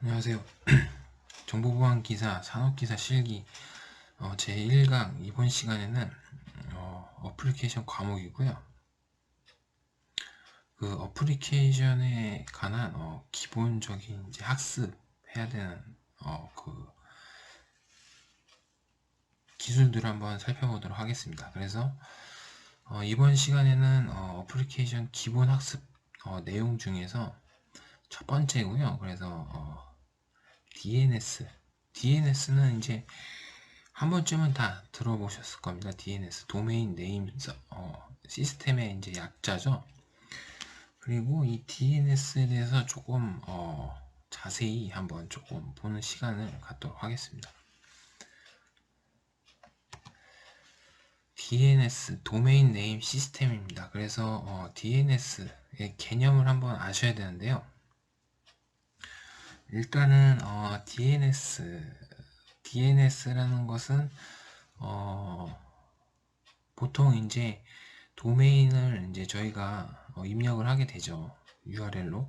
안녕하세요. 정보보안기사 산업기사 실기 제1강 이번 시간에는 어플리케이션 과목이고요. 그 어플리케이션에 관한 기본적인 이제 학습해야 되는 그 기술들을 한번 살펴보도록 하겠습니다. 그래서 이번 시간에는 어플리케이션 기본 학습 내용 중에서 첫 번째고요. 그래서 DNS는 이제 한 번쯤은 다 들어보셨을 겁니다. DNS, 도메인 네임 시스템의 이제 약자죠. 그리고 이 DNS에 대해서 조금 자세히 한번 조금 보는 시간을 갖도록 하겠습니다. DNS, 도메인 네임 시스템입니다. 그래서 DNS의 개념을 한번 아셔야 되는데요. 일단은 DNS라는 것은 보통 이제 도메인을 이제 저희가 입력을 하게 되죠. URL로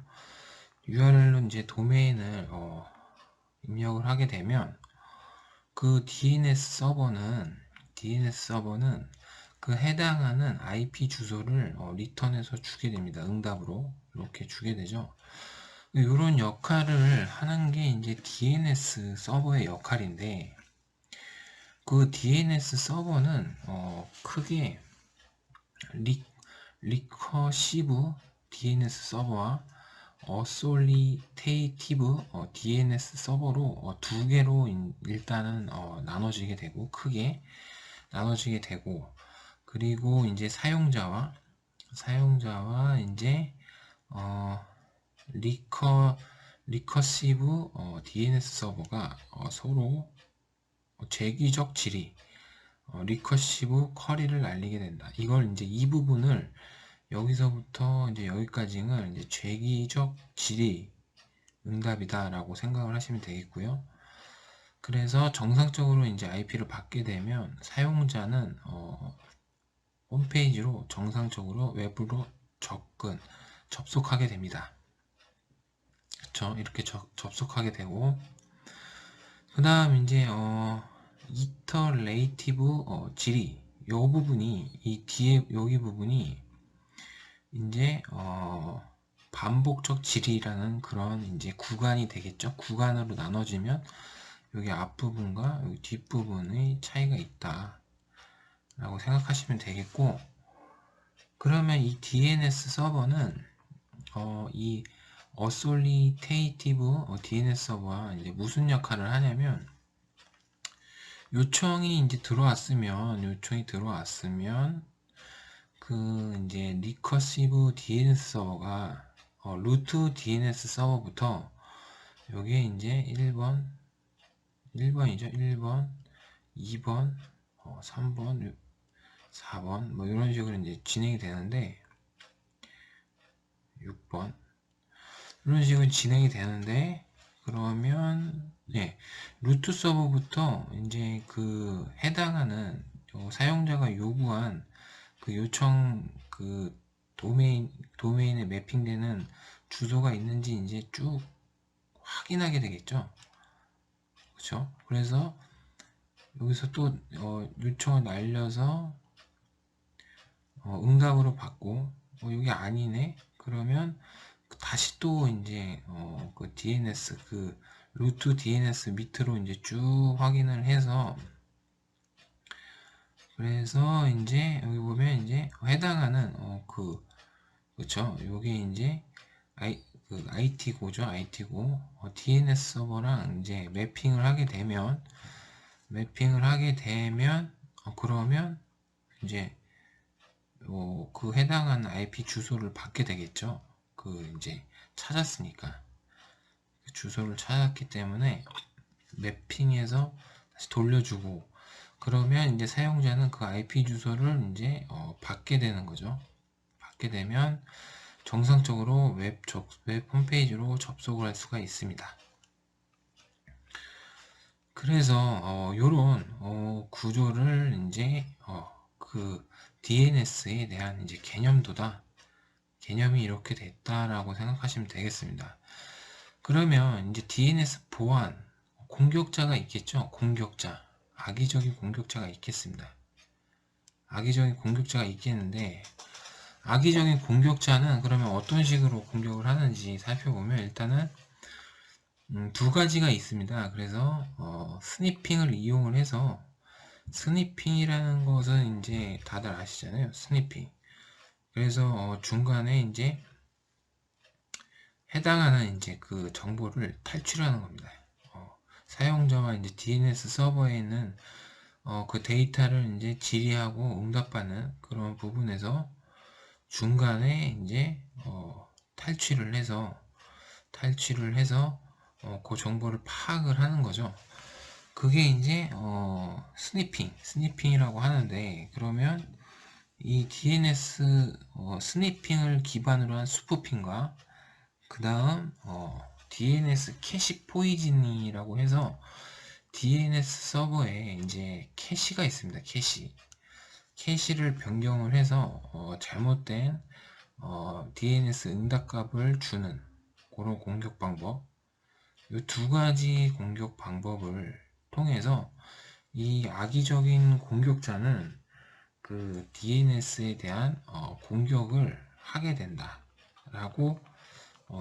이제 도메인을 입력을 하게 되면 그 DNS 서버는 그 해당하는 IP 주소를 리턴해서 주게 됩니다. 응답으로 이렇게 주게 되죠. 이런 역할을 하는 게 이제 DNS 서버의 역할인데, 그 DNS 서버는 크게 리커시브 DNS 서버와 어솔리테이티브 DNS 서버로 두 개로 일단은 나눠지게 되고, 크게 나눠지게 되고, 그리고 이제 사용자와 이제 어 리커시브 DNS 서버가 서로 재귀적 질의 리커시브 쿼리를 날리게 된다. 이걸 이제 이 부분을 여기서부터 이제 여기까지는 이제 재귀적 질의 응답이다라고 생각을 하시면 되겠고요. 그래서 정상적으로 이제 IP를 받게 되면 사용자는 홈페이지로 정상적으로 외부로 접속하게 됩니다. 그쵸? 이렇게 접속하게 되고, 그 다음 이제 이터레이티브 질의 요 부분이 이 뒤에 여기 부분이 이제 반복적 질의라는 그런 이제 구간이 되겠죠. 구간으로 나눠지면 여기 앞부분과 여기 뒷부분의 차이가 있다 라고 생각하시면 되겠고, 그러면 이 DNS 서버는 이 어솔리테이티브 DNS 서버와 이제 무슨 역할을 하냐면, 요청이 들어왔으면 그 이제 리커시브 DNS 서버가 루트 DNS 서버부터 여기에 이제 1번이죠. 1번, 2번, 3번, 4번 뭐 이런 식으로 이제 진행이 되는데, 6번 이런 식으로 진행이 되는데, 그러면 루트 서버부터 이제 그 해당하는 사용자가 요구한 그 요청 그 도메인에 매핑되는 주소가 있는지 이제 쭉 확인하게 되겠죠. 그렇죠? 그래서 여기서 또 요청을 날려서 응답으로 받고 여기 아니네. 그러면 다시 또 이제 그 DNS 그 루트 DNS 밑으로 이제 쭉 확인을 해서, 그래서 이제 여기 보면 이제 해당하는 그쵸, 요게 이제 IT고죠. IT고 DNS 서버랑 이제 매핑을 하게 되면 그러면 이제 그 해당하는 IP 주소를 받게 되겠죠. 그 이제 찾았으니까 그 주소를 찾았기 때문에 매핑해서 다시 돌려주고, 그러면 이제 사용자는 그 IP 주소를 이제 받게 되는 거죠. 받게 되면 정상적으로 웹 홈페이지로 접속을 할 수가 있습니다. 그래서 요런 구조를 이제 그 DNS에 대한 이제 개념이 이렇게 됐다라고 생각하시면 되겠습니다. 그러면 이제 DNS 보안, 공격자가 있겠죠? 공격자. 악의적인 공격자가 있겠습니다. 악의적인 공격자가 있겠는데, 악의적인 공격자는 그러면 어떤 식으로 공격을 하는지 살펴보면 일단은 두 가지가 있습니다. 그래서 스니핑을 이용을 해서, 스니핑이라는 것은 이제 다들 아시잖아요. 스니핑. 그래서 중간에 이제 해당하는 이제 그 정보를 탈출하는 겁니다. 사용자와 이제 DNS 서버에 있는 그 데이터를 이제 질의하고 응답하는 그런 부분에서 중간에 이제 탈취를 해서 그 정보를 파악을 하는 거죠. 그게 이제 스니핑이라고 하는데, 그러면 이 DNS 스니핑을 기반으로 한 스푸핑과 그 다음 DNS 캐시 포이즌이라고 해서 DNS 서버에 이제 캐시가 있습니다. 캐시를 변경을 해서 잘못된 DNS 응답값을 주는 그런 공격 방법. 이 두 가지 공격 방법을 통해서 이 악의적인 공격자는 그 DNS에 대한 공격을 하게 된다라고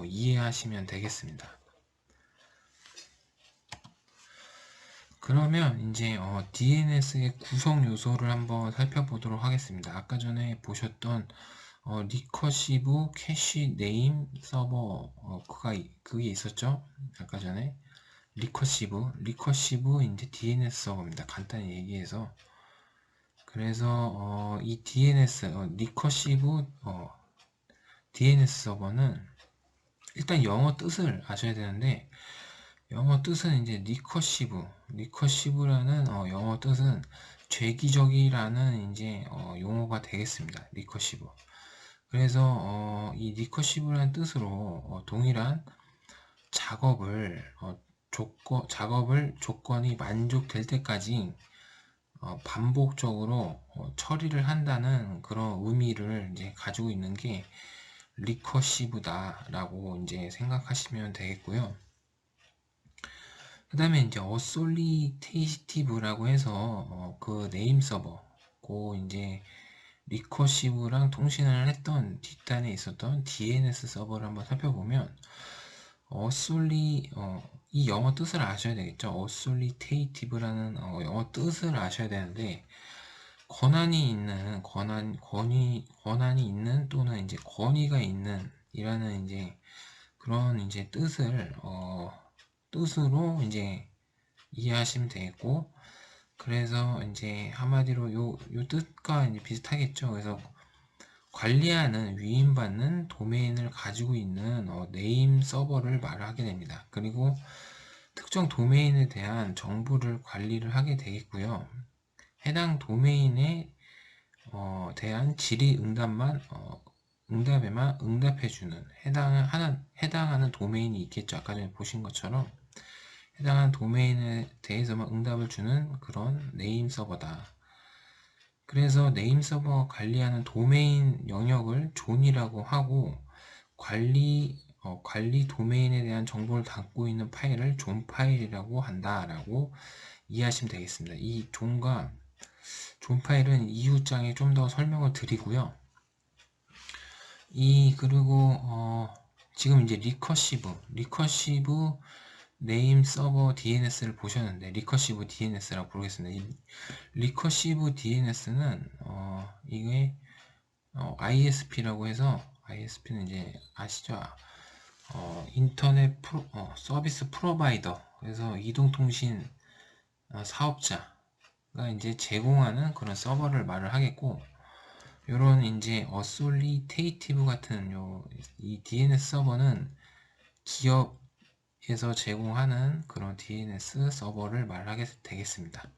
이해하시면 되겠습니다. 그러면 이제 DNS의 구성 요소를 한번 살펴보도록 하겠습니다. 아까 전에 보셨던 리커시브 캐시 네임 서버 그게 있었죠? 아까 전에 리커시브 이제 DNS 서버입니다. 간단히 얘기해서, 그래서 이 DNS 리커시브 DNS 서버는 일단 영어 뜻을 아셔야 되는데, 영어 뜻은 이제 리커시브라는 영어 뜻은 죄기적이라는 이제 용어가 되겠습니다. 리커시브. 그래서 이 리커시브라는 뜻으로 동일한 작업을 조건이 만족될 때까지 반복적으로 처리를 한다는 그런 의미를 이제 가지고 있는 게 리커시브다라고 이제 생각하시면 되겠고요. 그 다음에 이제 어솔리테이티브라고 해서 그 네임 서버, 그 이제 리커시브랑 통신을 했던 뒷단에 있었던 DNS 서버를 한번 살펴보면 이 영어 뜻을 아셔야 되겠죠. 어솔리테이티브라는 영어 뜻을 아셔야 되는데, 권한이 있는 또는 이제 권위가 있는 이라는 이제 그런 이제 뜻으로 이제 이해하시면 되겠고, 그래서 이제 한마디로 요 뜻과 이제 비슷하겠죠. 그래서 관리하는 위임받는 도메인을 가지고 있는 네임 서버를 말을 하게 됩니다. 그리고 특정 도메인에 대한 정보를 관리를 하게 되겠고요. 해당 도메인에 대한 질의 응답에만 응답해주는 해당하는 도메인이 있겠죠. 아까 전에 보신 것처럼 해당하는 도메인에 대해서만 응답을 주는 그런 네임 서버다. 그래서 네임 서버 관리하는 도메인 영역을 존이라고 하고, 관리 도메인에 대한 정보를 담고 있는 파일을 존 파일이라고 한다라고 이해하시면 되겠습니다. 이 존 파일은 이후장에 좀 더 설명을 드리고요. 그리고 지금 이제 리커시브 네임 서버 DNS를 보셨는데, 리커시브 DNS라고 부르겠습니다. 이 리커시브 DNS는 이게 ISP라고 해서, ISP는 이제 아시죠? 인터넷 서비스 프로바이더. 그래서 이동통신 사업자가 이제 제공하는 그런 서버를 말을 하겠고, 요런 이제 어솔리테이티브 같은 이 DNS 서버는 기업에서 제공하는 그런 DNS 서버를 말하게 되겠습니다.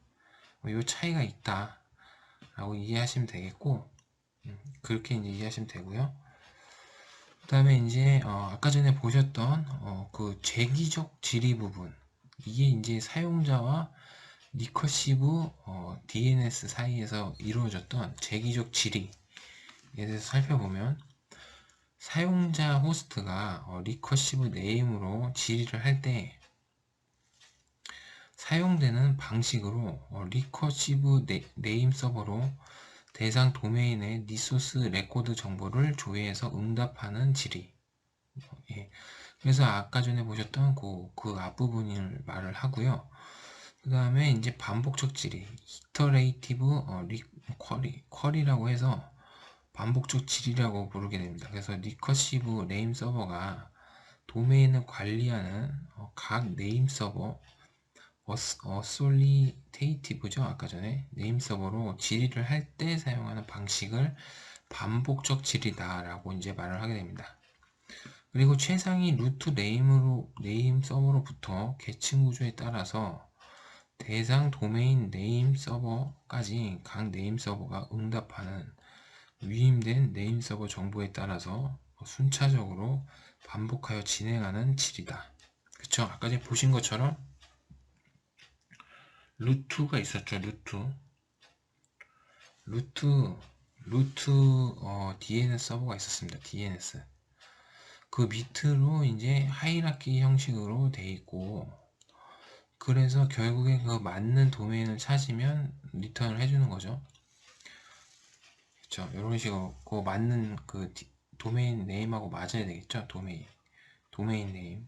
요 차이가 있다 라고 이해하시면 되겠고, 그렇게 이제 이해하시면 되고요. 그 다음에 이제 아까 전에 보셨던 그 죄기적 질의 부분, 이게 이제 사용자와 리커시브 DNS 사이에서 이루어졌던 죄기적 질의에 대해서 살펴보면, 사용자 호스트가 리커시브 네임으로 질의를 할 때 사용되는 방식으로 리커시브 네임 서버로 대상 도메인의 리소스 레코드 정보를 조회해서 응답하는 질의. 예. 그래서 아까 전에 보셨던 그 앞부분을 말을 하고요. 그 다음에 이제 반복적 질의, 이터레이티브 쿼리라고 해서 반복적 질의라고 부르게 됩니다. 그래서 리커시브 네임 서버가 도메인을 관리하는 각 네임 서버 어솔리테이티브죠. 아까 전에 네임 서버로 질의를 할 때 사용하는 방식을 반복적 질의다 라고 이제 말을 하게 됩니다. 그리고 최상위 루트 네임 서버로부터 계층 구조에 따라서 대상 도메인 네임 서버까지 각 네임 서버가 응답하는 위임된 네임 서버 정보에 따라서 순차적으로 반복하여 진행하는 질이다. 그쵸? 아까 전에 보신 것처럼 루트가 있었죠. 루트 DNS 서버가 있었습니다. DNS. 그 밑으로 이제 하이라키 형식으로 돼 있고, 그래서 결국에 그 맞는 도메인을 찾으면 리턴을 해주는 거죠. 그쵸? 이런 식으로 그 맞는 그 도메인 네임하고 맞아야 되겠죠. 도메인 네임.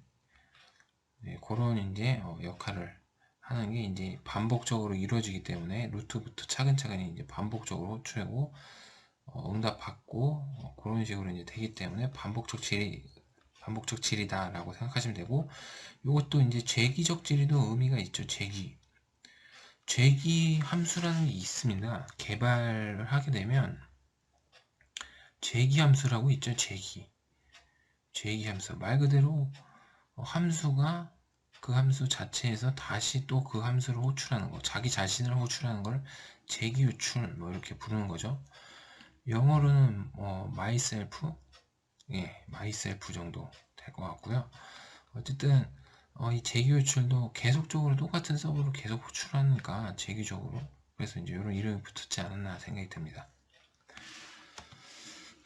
네, 그런 이제 역할을 하는 게 이제 반복적으로 이루어지기 때문에 루트부터 차근차근히 이제 반복적으로 호출하고 응답받고 그런 식으로 이제 되기 때문에 반복적 질이다라고 생각하시면 되고, 이것도 이제 재기적 질의도 의미가 있죠. 재기 함수라는 게 있습니다. 개발을 하게 되면 재기 함수라고 있죠. 재기 함수 말 그대로 함수가 그 함수 자체에서 다시 또 그 함수를 호출하는 거, 자기 자신을 호출하는 걸 재기 유출 뭐 이렇게 부르는 거죠. 영어로는 myself, 예, myself 정도 될 것 같고요. 어쨌든 이 재기 유출도 계속적으로 똑같은 서버로 계속 호출하니까 재기적으로, 그래서 이제 이런 이름이 붙었지 않았나 생각이 듭니다.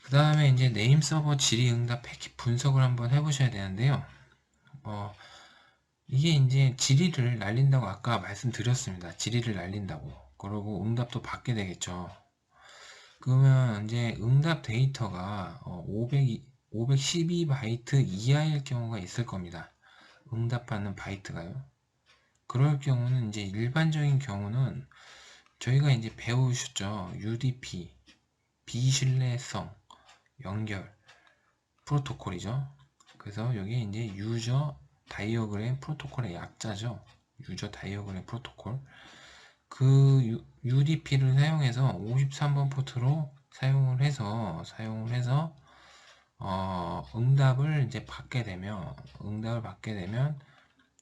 그 다음에 이제 네임 서버 질의응답 패킷 분석을 한번 해보셔야 되는데요. 이게 이제 질의를 날린다고 아까 말씀드렸습니다. 질의를 날린다고. 그러고 응답도 받게 되겠죠. 그러면 이제 응답 데이터가 512바이트 이하일 경우가 있을 겁니다. 응답받는 바이트가요. 그럴 경우는 이제 일반적인 경우는 저희가 이제 배우셨죠. UDP, 비신뢰성, 연결, 프로토콜이죠. 그래서 여기 이제 유저 다이어그램 프로토콜의 약자죠. 유저 다이어그램 프로토콜. 그 UDP를 사용해서 53번 포트로 사용을 해서 응답을 이제 받게 되면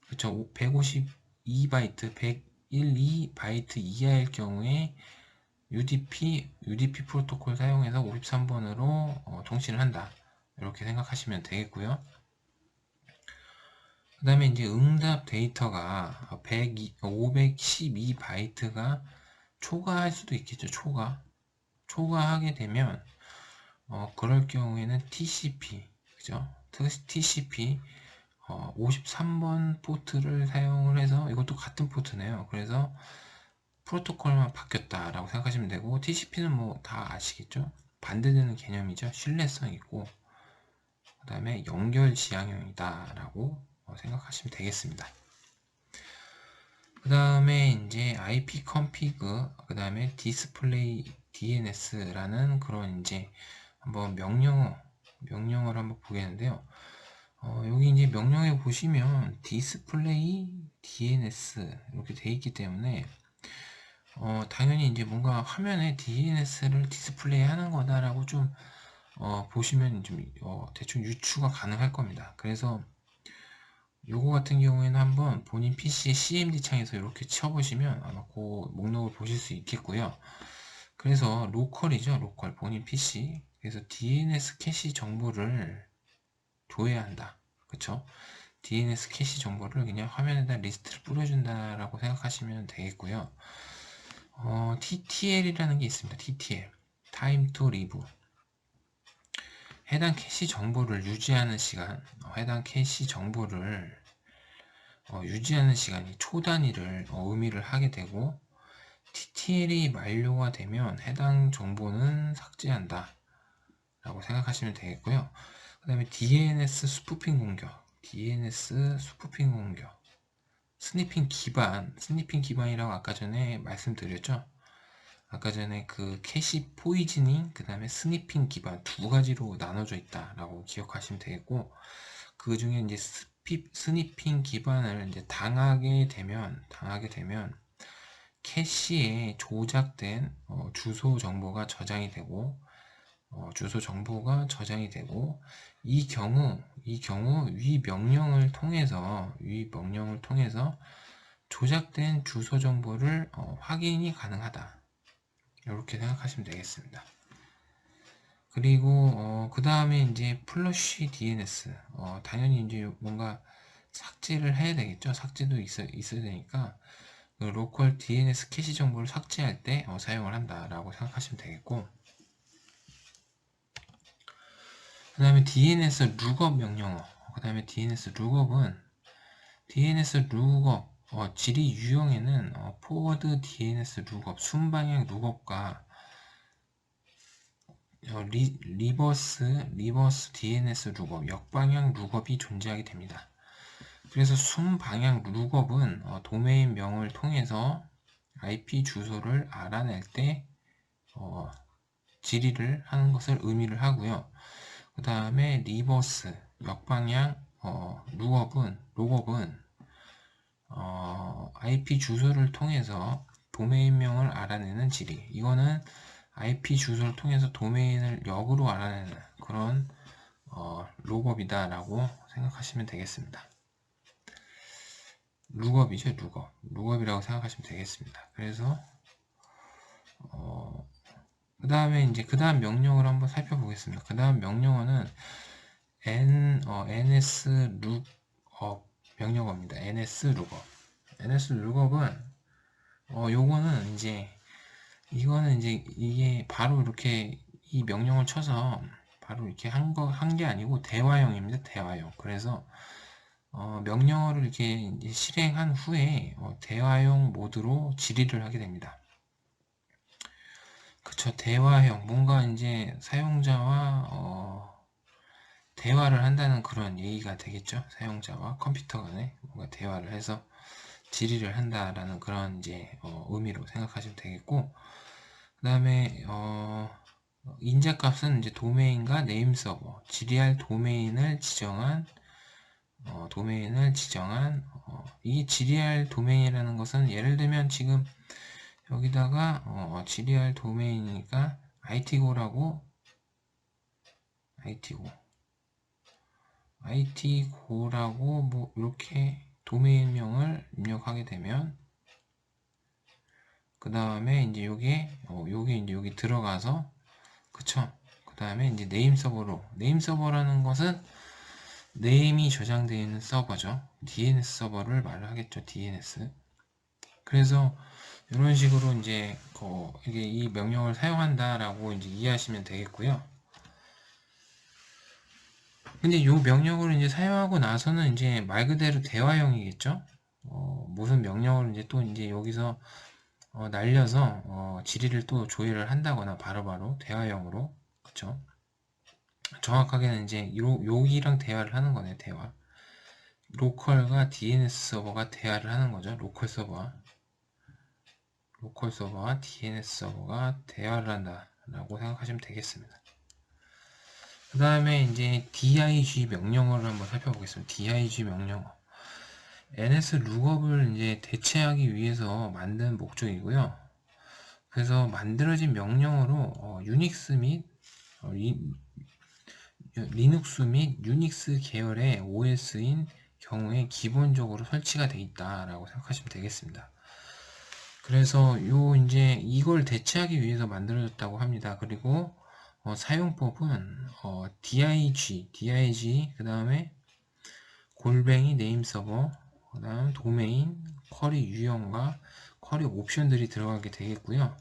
그쵸, 152바이트 112바이트 이하일 경우에 UDP 프로토콜 사용해서 53번으로 통신을 한다. 이렇게 생각하시면 되겠고요. 그 다음에 이제 응답 데이터가 512바이트가 초과할 수도 있겠죠. 초과하게 되면 그럴 경우에는 TCP, 그죠? TCP 53번 포트를 사용을 해서, 이것도 같은 포트네요. 그래서 프로토콜만 바뀌었다라고 생각하시면 되고, TCP는 뭐 다 아시겠죠? 반대되는 개념이죠. 신뢰성 있고, 그 다음에 연결 지향형이다라고 생각하시면 되겠습니다. 그 다음에 이제 IP config, 그 다음에 display DNS라는 그런 이제 한번 명령어를 한번 보겠는데요. 여기 이제 명령에 보시면 display DNS 이렇게 돼 있기 때문에 당연히 이제 뭔가 화면에 DNS를 디스플레이 하는 거다라고 좀 보시면 좀 대충 유추가 가능할 겁니다. 그래서 요거 같은 경우에는 한번 본인 PC CMD 창에서 이렇게 쳐보시면 아마 그 목록을 보실 수 있겠고요. 그래서 로컬 본인 PC. 그래서 DNS 캐시 정보를 줘야 한다. 그쵸? DNS 캐시 정보를 그냥 화면에다 리스트를 뿌려준다라고 생각하시면 되겠고요. TTL이라는 게 있습니다. TTL, Time to Live. 해당 캐시 정보를 유지하는 시간, 해당 캐시 정보를 유지하는 시간이 초 단위를 의미를 하게 되고, TTL이 만료가 되면 해당 정보는 삭제한다 라고 생각하시면 되겠고요. 그 다음에 DNS 스푸핑 공격, DNS 스푸핑 공격, 스니핑 기반이라고 아까 전에 말씀드렸죠. 아까 전에 그 캐시 포이즈닝, 그 다음에 스니핑 기반 두 가지로 나눠져 있다라고 기억하시면 되겠고, 그 중에 이제 스니핑 기반을 이제 당하게 되면 캐시에 조작된 주소 정보가 저장이 되고, 이 경우 위 명령을 통해서 조작된 주소 정보를 확인이 가능하다. 이렇게 생각하시면 되겠습니다. 그리고 그 다음에 이제 플러시 DNS, 당연히 이제 뭔가 삭제를 해야 되겠죠. 삭제도 있어야 되니까 그 로컬 DNS 캐시 정보를 삭제할 때 사용을 한다라고 생각하시면 되겠고, 그 다음에 DNS 룩업 명령어, 그 다음에 DNS 룩업은 지리 유형에는 포워드 DNS 룩업, 순방향 룩업과 리버스 DNS 룩업, 역방향 룩업이 존재하게 됩니다. 그래서 순방향 룩업은 도메인 명을 통해서 IP 주소를 알아낼 때 지리를 하는 것을 의미를 하고요. 그 다음에 리버스, 역방향 룩업은 IP 주소를 통해서 도메인명을 알아내는 지리. 이거는 IP 주소를 통해서 도메인을 역으로 알아내는 그런 룩업이다 라고 생각하시면 되겠습니다. 룩업이죠. 룩업이라고 생각하시면 되겠습니다. 그래서 그 다음에 이제 그 다음 명령을 한번 살펴보겠습니다. 그 다음 명령어는 ns 룩업 명령어입니다. ns 룩업은 요거는 이제 이게 바로 이렇게 이 명령을 쳐서 바로 이렇게 한 게 아니고 대화형입니다. 대화형. 그래서 명령어를 이렇게 이제 실행한 후에 대화형 모드로 질의를 하게 됩니다. 그쵸. 대화형. 뭔가 이제 사용자와 대화를 한다는 그런 얘기가 되겠죠. 사용자와 컴퓨터 간에 뭔가 대화를 해서 질의를 한다라는 그런 이제 의미로 생각하시면 되겠고, 그 다음에 인자값은 이제 도메인과 네임 서버, 질의할 도메인을 지정한 이 질의할 도메인이라는 것은 예를 들면 지금 여기다가 질의할 도메인이니까 IT고라고 뭐 이렇게 도메인명을 입력하게 되면 그 다음에 이제 요게 이제 여기 들어가서 그쵸. 그 다음에 이제 네임 서버라는 것은 네임이 저장되어 있는 서버죠. DNS 서버를 말을 하겠죠. DNS. 그래서 이런 식으로 이제 이게 이 명령을 사용한다라고 이제 이해하시면 되겠고요. 근데 이 명령을 이제 사용하고 나서는 이제 말 그대로 대화형이겠죠. 무슨 명령을 이제 또 이제 여기서 날려서 질의를 또 조회를 한다거나 바로바로 대화형으로, 그쵸? 정확하게는 이제 여기랑 대화를 하는 거네. 대화. 로컬과 DNS 서버가 대화를 하는 거죠. 로컬 서버와 DNS 서버가 대화를 한다라고 생각하시면 되겠습니다. 그 다음에 이제 dig 명령어를 한번 살펴보겠습니다. dig 명령어. ns 룩업을 이제 대체하기 위해서 만든 목적이고요. 그래서 만들어진 명령어로 유닉스 및 리눅스 및 유닉스 계열의 OS인 경우에 기본적으로 설치가 되어 있다라고 생각하시면 되겠습니다. 그래서 이제 이걸 대체하기 위해서 만들어졌다고 합니다. 그리고 사용법은 dig 그 다음에 골뱅이 네임 서버, 그 다음 도메인, 쿼리 유형과 쿼리 옵션들이 들어가게 되겠고요.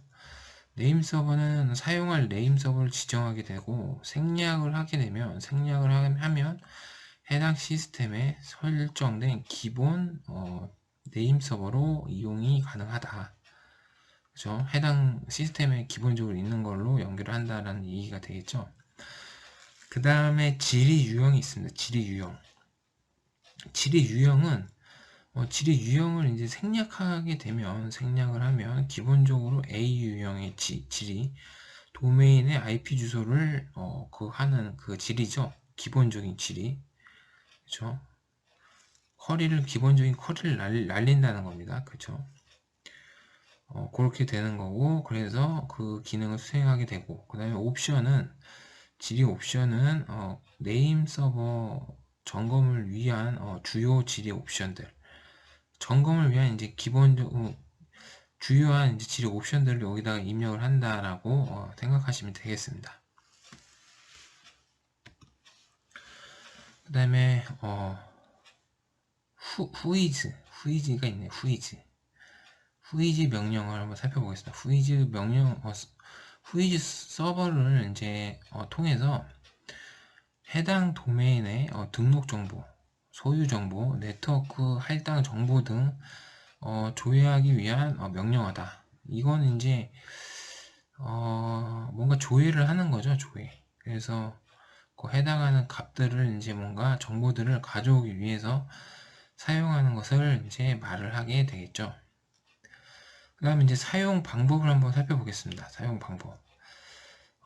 네임 서버는 사용할 네임 서버를 지정하게 되고 생략을 하게 되면 하면 해당 시스템에 설정된 기본 네임 서버로 이용이 가능하다. 그죠? 해당 시스템에 기본적으로 있는 걸로 연결을 한다라는 얘기가 되겠죠. 그 다음에 지리 유형이 있습니다. 지리 유형. 지리 유형은 지리 유형을 이제 생략을 하면 기본적으로 A 유형의 지리 도메인의 IP 주소를 하는 그 지리죠. 기본적인 지리. 그렇죠? 기본적인 쿼리를 날린다는 겁니다. 그렇죠? 그렇게 되는 거고, 그래서 그 기능을 수행하게 되고, 그 다음에 지리 옵션은 네임 서버 점검을 위한 주요 지리 옵션들, 점검을 위한 이제 주요한 이제 지리 옵션들을 여기다가 입력을 한다라고 생각하시면 되겠습니다. 그 다음에 후이즈가 있네요. 후이즈 명령을 한번 살펴보겠습니다. 후이즈 서버를 이제 통해서 해당 도메인의 등록 정보, 소유 정보, 네트워크 할당 정보 등 조회하기 위한 명령어다. 이건 이제 뭔가 조회를 하는 거죠, 조회. 그래서 그 해당하는 값들을 이제 뭔가 정보들을 가져오기 위해서 사용하는 것을 이제 말을 하게 되겠죠. 그 다음에 이제 사용 방법을 한번 살펴보겠습니다. 사용 방법.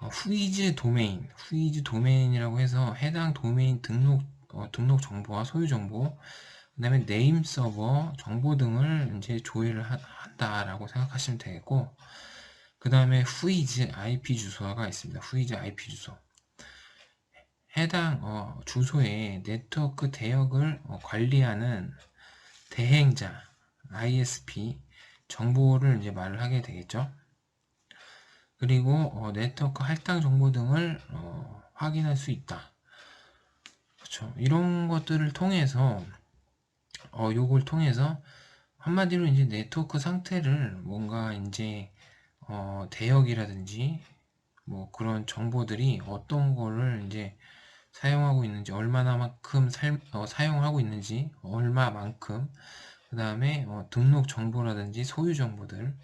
후이즈 도메인이라고 해서 해당 도메인 등록 정보와 소유 정보, 그 다음에 네임 서버 정보 등을 이제 조회를 한다라고 생각하시면 되겠고, 그 다음에 후이즈 IP 주소가 있습니다. 후이즈 IP 주소. 해당 주소에 네트워크 대역을 관리하는 대행자 ISP 정보를 이제 말을 하게 되겠죠. 그리고 네트워크 할당 정보 등을 확인할 수 있다. 그렇죠. 이런 것들을 통해서 요걸 통해서 한마디로 이제 네트워크 상태를 뭔가 이제 대역이라든지 뭐 그런 정보들이 어떤 거를 이제 사용하고 있는지, 얼마나만큼 사용하고 있는지, 얼마만큼, 그 다음에 등록 정보라든지 소유 정보들,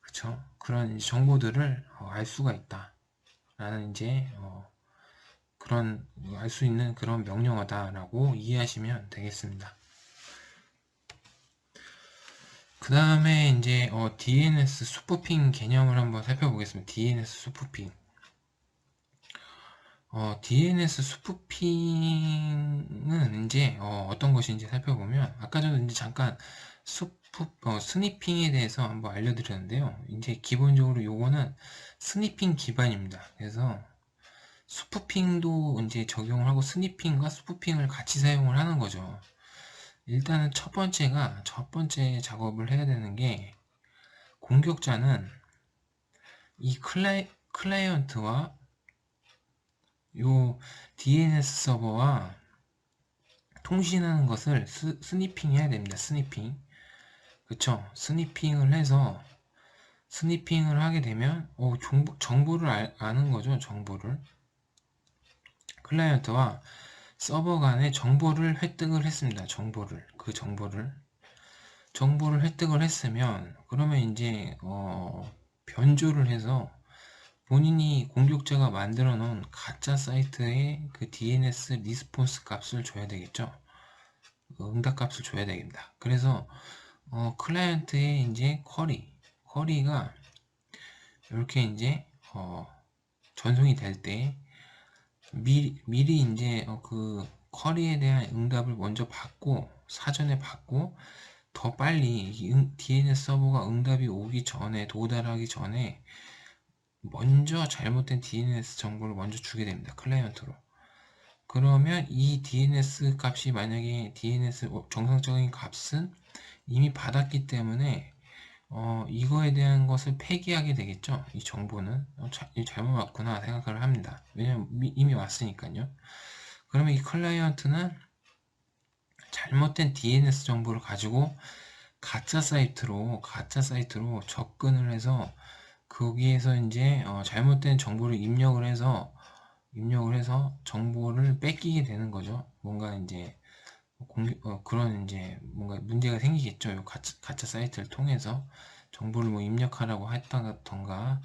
그쵸? 그런 정보들을 알 수가 있다. 라는 이제 그런 알 수 있는 그런 명령어다라고 이해하시면 되겠습니다. 그 다음에 이제 DNS 스푸핑 개념을 한번 살펴보겠습니다. DNS 스푸핑. DNS 스푸핑은 이제 어떤 것인지 살펴보면 아까 전에 이제 잠깐 스니핑에 대해서 한번 알려드렸는데요. 이제 기본적으로 요거는 스니핑 기반입니다. 그래서 스푸핑도 이제 적용을 하고 스니핑과 스푸핑을 같이 사용을 하는 거죠. 일단은 첫 번째 작업을 해야 되는 게 공격자는 이 클라이언트와 요 DNS 서버와 통신하는 것을 스니핑 해야 됩니다. 스니핑. 그쵸? 스니핑을 하게 되면 정보를 아는 거죠. 정보를. 클라이언트와 서버 간의 정보를 획득을 했습니다. 정보를 획득을 했으면 그러면 이제 변조를 해서 본인이 공격자가 만들어 놓은 가짜 사이트의 그 DNS 리스폰스 값을 줘야 되겠죠. 응답 값을 줘야 됩니다. 그래서 클라이언트의 이제 쿼리가 이렇게 이제 전송이 될 때 미리 이제 그 쿼리에 대한 응답을 먼저 사전에 받고 더 빨리 DNS 서버가 응답이 오기 전에 도달하기 전에 먼저 잘못된 DNS 정보를 먼저 주게 됩니다. 클라이언트로. 그러면 이 DNS 값이 만약에 DNS 정상적인 값은 이미 받았기 때문에 이거에 대한 것을 폐기하게 되겠죠. 이 정보는 잘못 왔구나 생각을 합니다. 왜냐면 이미 왔으니까요. 그러면 이 클라이언트는 잘못된 DNS 정보를 가지고 가짜 사이트로 접근을 해서 거기에서 이제 잘못된 정보를 입력을 해서 정보를 뺏기게 되는 거죠. 뭔가 이제 그런 이제 뭔가 문제가 생기겠죠. 요 가짜 사이트를 통해서 정보를 뭐 입력하라고 했다던가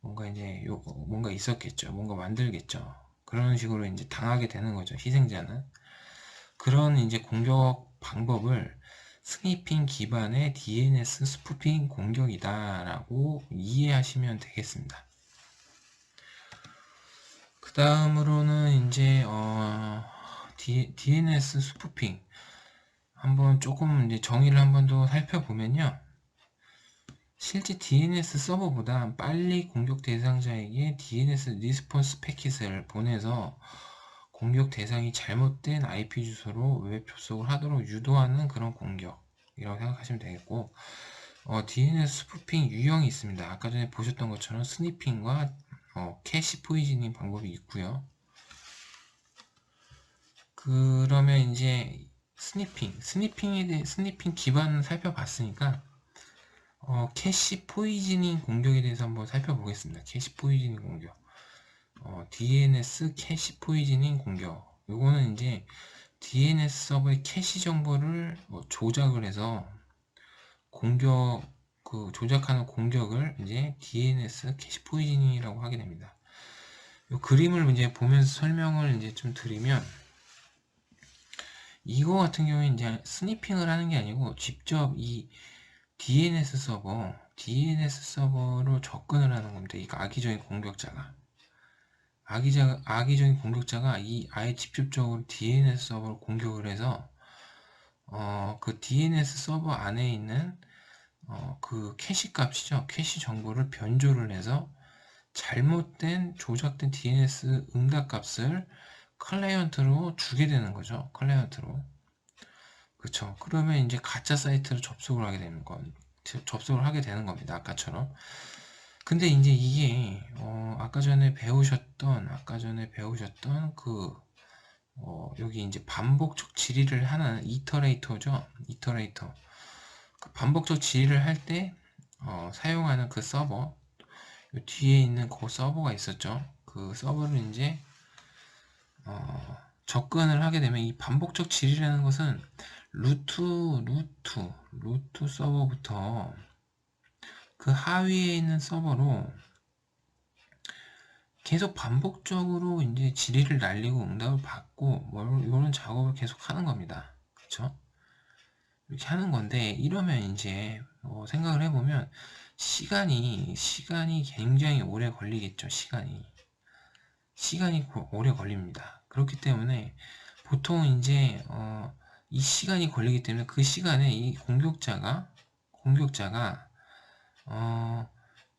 뭔가 이제 뭔가 있었겠죠. 뭔가 만들겠죠. 그런 식으로 이제 당하게 되는 거죠. 희생자는. 그런 이제 공격 방법을 스니핑 기반의 DNS 스푸핑 공격이다라고 이해하시면 되겠습니다. 그 다음으로는 이제 DNS 스푸핑 한번 조금 이제 정의를 한번 더 살펴보면요. 실제 DNS 서버보다 빨리 공격 대상자에게 DNS 리스폰스 패킷을 보내서 공격 대상이 잘못된 IP 주소로 웹 접속을 하도록 유도하는 그런 공격이라고 생각하시면 되겠고, DNS 스푸핑 유형이 있습니다. 아까 전에 보셨던 것처럼 스니핑과 캐시 포이즈닝 방법이 있고요. 그러면 이제 스니핑 기반을 살펴봤으니까 캐시 포이즈닝 공격에 대해서 한번 살펴보겠습니다. 캐시 포이즈닝 공격. DNS 캐시 포이즈닝 공격. 요거는 이제 DNS 서버의 캐시 정보를 조작을 해서 조작하는 공격을 이제 DNS 캐시 포이즈닝이라고 하게 됩니다. 요 그림을 이제 보면서 설명을 이제 좀 드리면, 이거 같은 경우에 이제 스니핑을 하는 게 아니고 직접 이 DNS 서버로 접근을 하는 겁니다. 이 악의적인 공격자가. 악의적인 공격자가 아예 직접적으로 DNS 서버를 공격을 해서, 그 DNS 서버 안에 있는, 그 캐시 값이죠. 캐시 정보를 변조를 해서 잘못된 조작된 DNS 응답 값을 클라이언트로 주게 되는 거죠. 클라이언트로. 그쵸. 그러면 이제 가짜 사이트로 접속을 하게 되는 겁니다. 아까처럼. 근데 이제 이게 아까 전에 배우셨던 여기 이제 반복적 질의를 하는 이터레이터죠. 이터레이터. 그 반복적 질의를 할 때 사용하는 그 서버, 요 뒤에 있는 그 서버가 있었죠. 그 서버를 이제 접근을 하게 되면, 이 반복적 질이라는 것은 루트 서버부터 그 하위에 있는 서버로 계속 반복적으로 이제 질의를 날리고 응답을 받고 뭐 이런 작업을 계속 하는 겁니다. 그쵸? 이렇게 하는 건데, 이러면 이제 생각을 해보면 시간이 굉장히 오래 걸리겠죠. 시간이 오래 걸립니다. 그렇기 때문에 보통 이제 이 시간이 걸리기 때문에 그 시간에 이 공격자가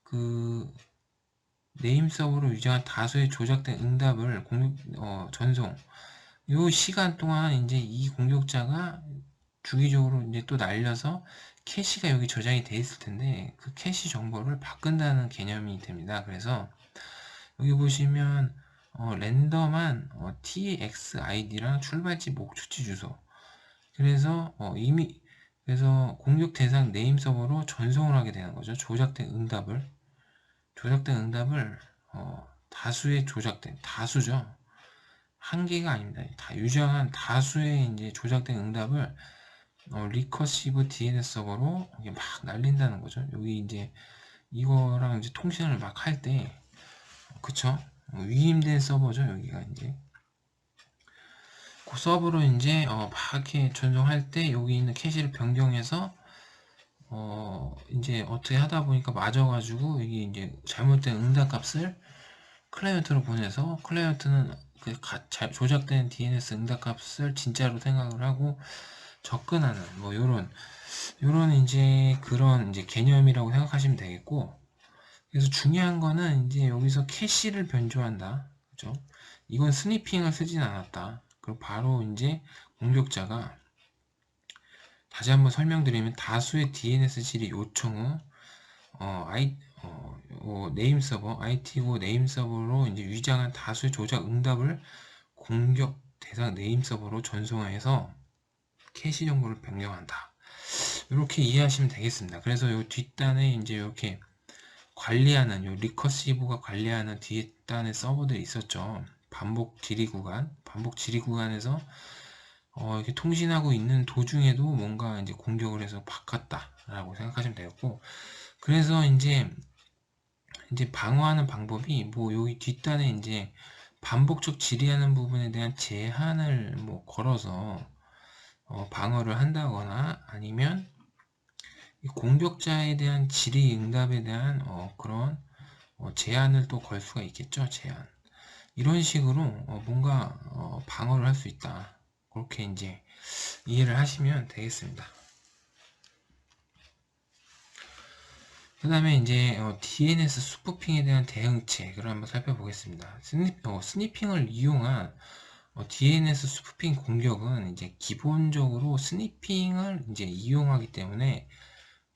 그 네임 서버로 유정한 다수의 조작된 응답을 전송, 이 시간 동안 이제 이 공격자가 주기적으로 이제 또 날려서 캐시가 여기 저장이 돼 있을 텐데 그 캐시 정보를 바꾼다는 개념이 됩니다. 그래서 여기 보시면 랜덤한 TXID랑 출발지 목적지 주소, 그래서 그래서 공격 대상 네임 서버로 전송을 하게 되는 거죠. 조작된 응답을 다수죠. 한 개가 아닙니다. 다 유정한 다수의 이제 조작된 응답을 리커시브 DNS 서버로 이게 막 날린다는 거죠. 여기 이제 이거랑 이제 통신을 막 할 때, 그쵸? 위임된 서버죠. 여기가 이제 그 서버로 이제 막 이렇게 전송할 때 여기 있는 캐시를 변경해서 이제 어떻게 하다 보니까 맞아가지고 이게 이제 잘못된 응답 값을 클라이언트로 보내서, 클라이언트는 그 조작된 DNS 응답 값을 진짜로 생각을 하고 접근하는 뭐 요런 이제 그런 이제 개념이라고 생각하시면 되겠고, 그래서 중요한 거는 이제 여기서 캐시를 변조한다. 그죠? 이건 스니핑을 쓰진 않았다. 그리고 바로 이제 공격자가, 다시 한번 설명드리면, 다수의 DNS 질의 요청 후 네임 서버, IT고 네임 서버로 이제 위장한 다수의 조작 응답을 공격 대상 네임 서버로 전송해서 캐시 정보를 변경한다. 이렇게 이해하시면 되겠습니다. 그래서 이 뒷단에 이제 이렇게 관리하는 요 리커시브가 관리하는 뒷단의 서버들이 있었죠. 반복 질의 구간에서 이렇게 통신하고 있는 도중에도 뭔가 이제 공격을 해서 바꿨다라고 생각하시면 되겠고, 그래서 이제 방어하는 방법이 뭐 여기 뒷단에 이제 반복적 질의하는 부분에 대한 제한을 뭐 걸어서 방어를 한다거나, 아니면 이 공격자에 대한 질의 응답에 대한 그런 제한을 또 걸 수가 있겠죠. 제한. 이런 식으로 뭔가 방어를 할 수 있다. 그렇게 이제 이해를 하시면 되겠습니다. 그 다음에 이제 DNS 스푸핑에 대한 대응책을 한번 살펴보겠습니다. 스니핑을 이용한 DNS 스푸핑 공격은 이제 기본적으로 스니핑을 이제 이용하기 때문에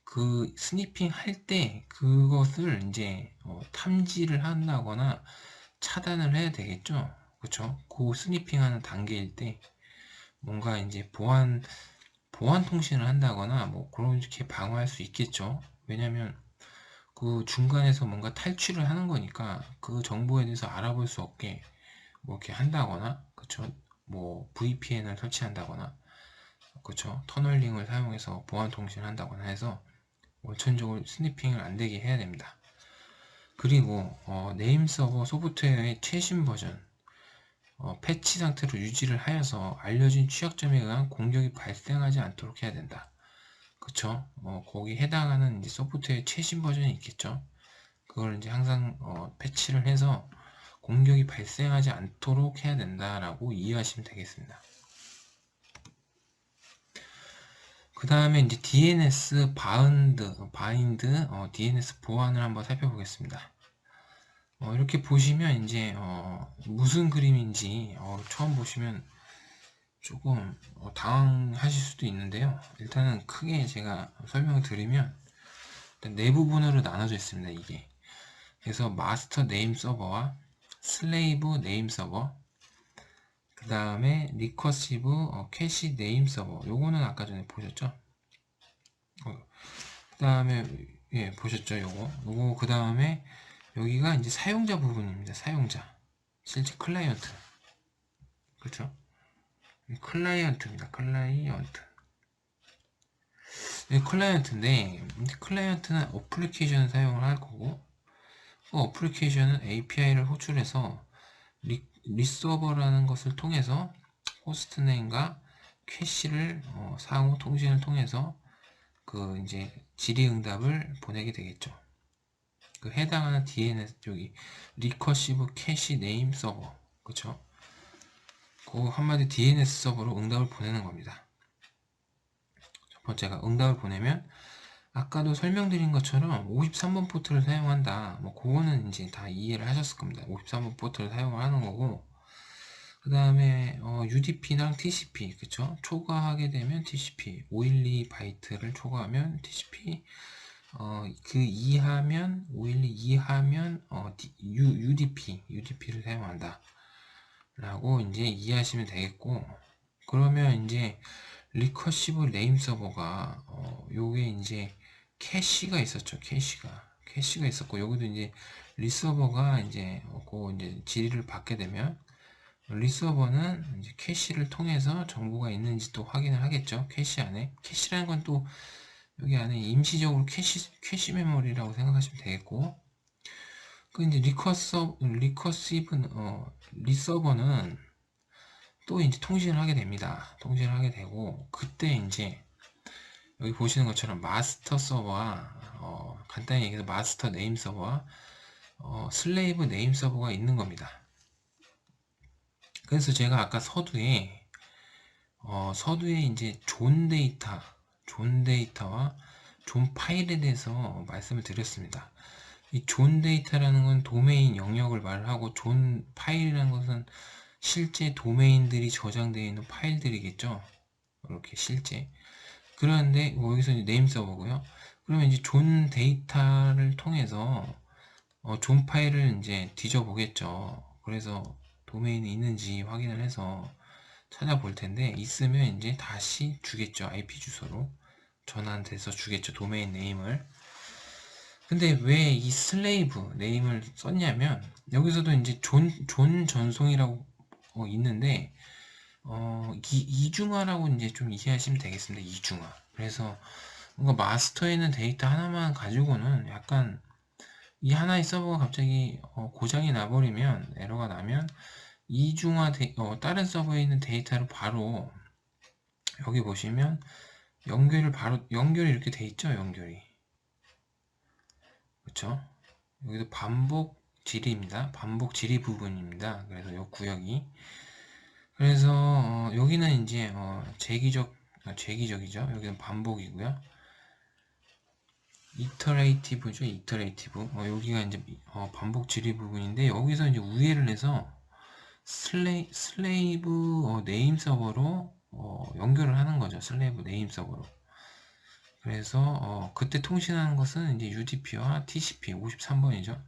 그 스니핑 할 때 그것을 이제 탐지를 한다거나 차단을 해야 되겠죠. 그쵸? 그 스니핑 하는 단계일 때 뭔가 이제 보안 통신을 한다거나 뭐 그렇게 방어할 수 있겠죠. 왜냐면 그 중간에서 뭔가 탈취를 하는 거니까 그 정보에 대해서 알아볼 수 없게 뭐 이렇게 한다거나, 그쵸? 뭐 VPN을 설치한다거나, 그쵸? 터널링을 사용해서 보안 통신을 한다거나 해서 원천적으로 스니핑을 안 되게 해야 됩니다. 그리고 네임 서버 소프트웨어의 최신 버전 패치 상태로 유지를 하여서 알려진 취약점에 의한 공격이 발생하지 않도록 해야 된다. 그쵸? 거기 해당하는 이제 소프트웨어 최신 버전이 있겠죠? 그걸 이제 항상 패치를 해서 공격이 발생하지 않도록 해야 된다라고 이해하시면 되겠습니다. 그 다음에 이제 DNS 바인드 DNS 보안을 한번 살펴보겠습니다. 이렇게 보시면 이제 무슨 그림인지 처음 보시면 조금 당황하실 수도 있는데요. 일단은 크게 제가 설명을 드리면 일단 네 부분으로 나눠져 있습니다. 이게 그래서 마스터 네임 서버와 슬레이브 네임 서버, 그 다음에 리커시브 캐시 네임 서버, 요거는 아까 전에 보셨죠? 그 다음에 예 보셨죠? 요거 그 다음에 여기가 이제 사용자 부분입니다. 사용자, 실제 클라이언트, 그렇죠? 클라이언트입니다. 클라이언트인데 클라이언트는 어플리케이션을 사용을 할 거고, 그 어플리케이션은 API를 호출해서 리서버라는 것을 통해서 호스트네임과 캐시를 상호 통신을 통해서 그 이제 질의응답을 보내게 되겠죠. 그 해당하는 DNS 여기 리커시브 캐시 네임 서버, 그쵸? 그 한마디 DNS 서버로 응답을 보내는 겁니다. 첫 번째가 응답을 보내면 아까도 설명드린 것처럼 53번 포트를 사용한다. 뭐 그거는 이제 다 이해를 하셨을 겁니다. 53번 포트를 사용을 하는 거고, 그 다음에 UDP랑 TCP, 그쵸? 초과하게 되면 TCP 512 바이트를 초과하면 TCP, 그 이하면 512 이하면 UDP를 사용한다 라고 이제 이해하시면 되겠고, 그러면 이제 리커시브 네임 서버가 요게 이제 캐시가 있었죠. 캐시가 있었고, 여기도 이제 리서버가 이제 이제 질의를 받게 되면 리서버는 이제 캐시를 통해서 정보가 있는지 또 확인을 하겠죠. 캐시 안에. 캐시라는 건 또 여기 안에 임시적으로 캐시 메모리라고 생각하시면 되겠고, 그 이제 리커시브 리서버는 또 이제 통신을 하게 됩니다. 통신을 하게 되고, 그때 이제 여기 보시는 것처럼 마스터 서버와 간단히 얘기해서 마스터 네임 서버와 슬레이브 네임 서버가 있는 겁니다. 그래서 제가 아까 서두에 이제 존 데이터와 존 파일에 대해서 말씀을 드렸습니다. 이 존 데이터라는 건 도메인 영역을 말하고, 존 파일이라는 것은 실제 도메인들이 저장되어 있는 파일들이겠죠. 이렇게 실제. 그런데 여기서 이제 네임 서버고요. 그러면 이제 존 데이터를 통해서 존 파일을 이제 뒤져보겠죠. 그래서 도메인이 있는지 확인을 해서 찾아볼 텐데, 있으면 이제 다시 주겠죠. IP 주소로 전환돼서 주겠죠. 도메인 네임을. 근데 왜 이 슬레이브 네임을 썼냐면 여기서도 이제 존 전송이라고 있는데 이중화라고 이제 좀 이해하시면 되겠습니다. 이중화. 그래서 뭔가 마스터에 있는 데이터 하나만 가지고는 약간 이 하나의 서버가 갑자기 고장이 나버리면 에러가 나면 다른 서버에 있는 데이터를 바로 여기 보시면 연결이 이렇게 돼 있죠. 연결이. 그렇죠? 여기도 반복 질의입니다. 반복 질의 부분입니다. 그래서 이 구역이 그래서 여기는 이제 재기적이죠. 여기는 반복이고요. 이터레이티브죠. 이터레이티브. 여기가 이제 반복 질의 부분인데 여기서 이제 우회를 해서 슬레이브 네임 서버로 연결을 하는 거죠. 슬레이브 네임 서버로. 그래서 그때 통신하는 것은 이제 UDP와 TCP 53번이죠.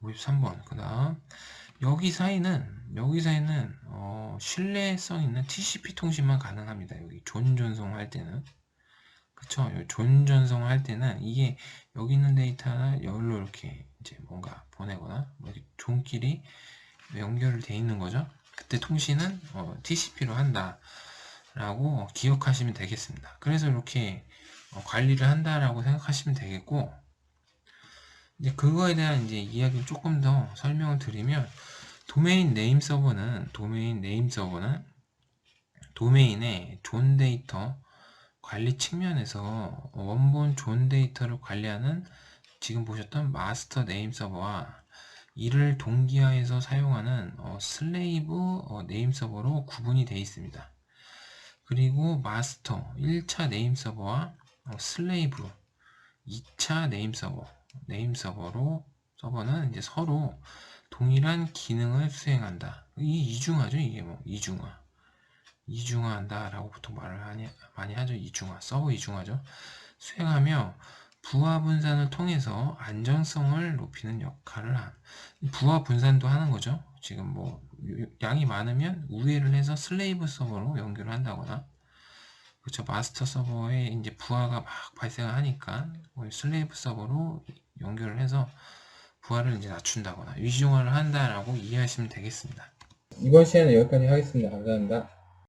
53번. 그다음 여기 사이는 신뢰성 있는 TCP 통신만 가능합니다. 여기 존 전송할 때는. 그쵸? 존 전송할 때는 이게 여기 있는 데이터를 여기로 이렇게 이제 뭔가 보내거나 뭐 존끼리 연결돼 있는 거죠. 그때 통신은 TCP로 한다라고 기억하시면 되겠습니다. 그래서 이렇게 관리를 한다라고 생각하시면 되겠고, 이제 그거에 대한 이제 이야기를 조금 더 설명을 드리면, 도메인 네임 서버는 도메인의 존 데이터 관리 측면에서 원본 존 데이터를 관리하는 지금 보셨던 마스터 네임 서버와 이를 동기화해서 사용하는 슬레이브 네임 서버로 구분이 되어 있습니다. 그리고 마스터 1차 네임 서버와 슬레이브 2차 네임 서버는 이제 서로 동일한 기능을 수행한다. 이중화죠, 이게 뭐 이중화한다라고 보통 말을 많이 하죠. 서버 이중화죠. 수행하며 부하 분산을 통해서 안정성을 높이는 역할을 부하 분산도 하는 거죠. 지금 뭐 양이 많으면 우회를 해서 슬레이브 서버로 연결을 한다거나, 그렇죠. 마스터 서버에 이제 부하가 막 발생을 하니까 슬레이브 서버로 연결을 해서 부하를 이제 낮춘다거나 위중화를 한다라고 이해하시면 되겠습니다. 이번 시간은 여기까지 하겠습니다. 감사합니다.